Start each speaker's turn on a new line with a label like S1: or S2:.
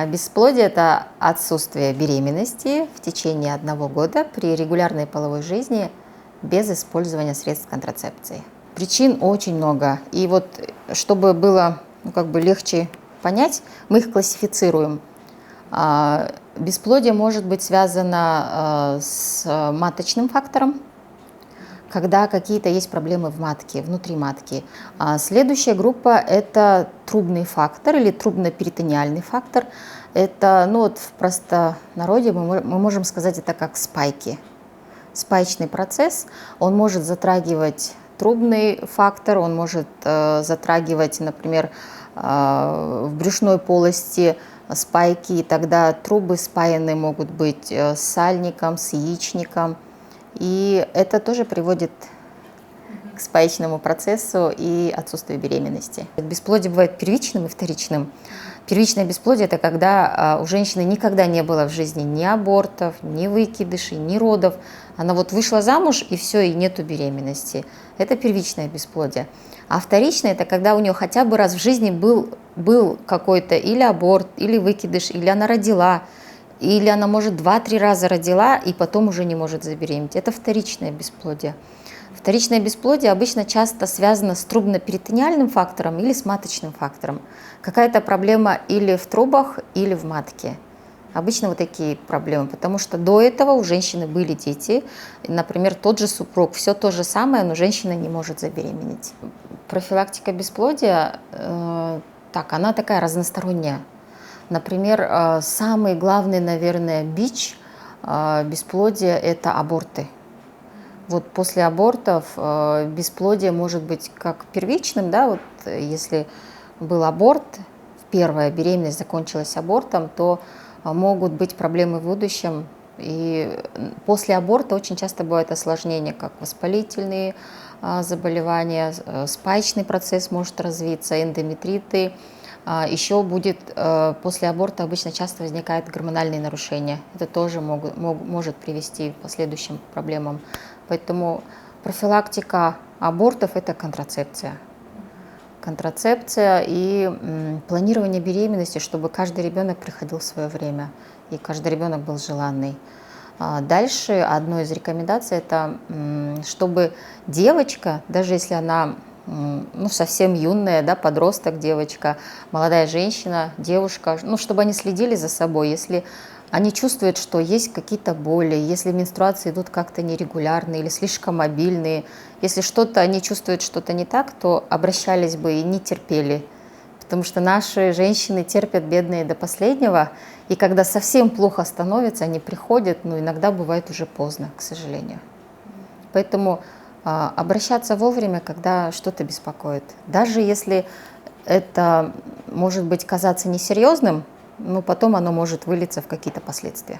S1: Бесплодие – это отсутствие беременности в течение 1 года при регулярной половой жизни без использования средств контрацепции. Причин очень много. И вот, чтобы было легче понять, мы их классифицируем. Бесплодие может быть связано с маточным фактором, когда какие-то есть проблемы в матке, внутри матки. Следующая группа – это трубный фактор или трубно-перитониальный фактор. Это, в простонародье мы можем сказать это как спайки. Спаечный процесс, он может затрагивать трубный фактор, он может затрагивать, например, в брюшной полости спайки, и тогда трубы спаяны могут быть с сальником, с яичником. И это тоже приводит к спаечному процессу и отсутствию беременности. Бесплодие бывает первичным и вторичным. Первичное бесплодие – это когда у женщины никогда не было в жизни ни абортов, ни выкидышей, ни родов. Она вышла замуж, и все, и нету беременности. Это первичное бесплодие. А вторичное – это когда у нее хотя бы раз в жизни был какой-то или аборт, или выкидыш, или она родила, или она, может, 2-3 раза родила и потом уже не может забеременеть. Это вторичное бесплодие. Вторичное бесплодие обычно часто связано с трубно-перитониальным фактором или с маточным фактором. Какая-то проблема или в трубах, или в матке. Обычно такие проблемы, потому что до этого у женщины были дети. Например, тот же супруг, все то же самое, но женщина не может забеременеть. Профилактика бесплодия, она такая разносторонняя. Например, самый главный, наверное, бич бесплодия – это аборты. После абортов бесплодие может быть как первичным, если был аборт, первая беременность закончилась абортом, то могут быть проблемы в будущем. И после аборта очень часто бывают осложнения, как воспалительные заболевания, спаечный процесс может развиться, эндометриты. Еще после аборта обычно часто возникают гормональные нарушения. Это тоже может привести к последующим проблемам. Поэтому профилактика абортов – это контрацепция. Контрацепция и планирование беременности, чтобы каждый ребенок приходил в свое время и каждый ребенок был желанный. Дальше одной из рекомендаций – это чтобы девочка, даже если она совсем юная, подросток, девочка, молодая женщина, девушка, чтобы они следили за собой. Если они чувствуют, что есть какие-то боли, если менструации идут как-то нерегулярные или слишком мобильные, если они чувствуют что-то не так, то обращались бы и не терпели. Потому что наши женщины терпят, бедные, до последнего, и когда совсем плохо становится, они приходят, но иногда бывает уже поздно, к сожалению. Поэтому обращаться вовремя, когда что-то беспокоит. Даже если это может быть казаться несерьезным, но потом оно может вылиться в какие-то последствия.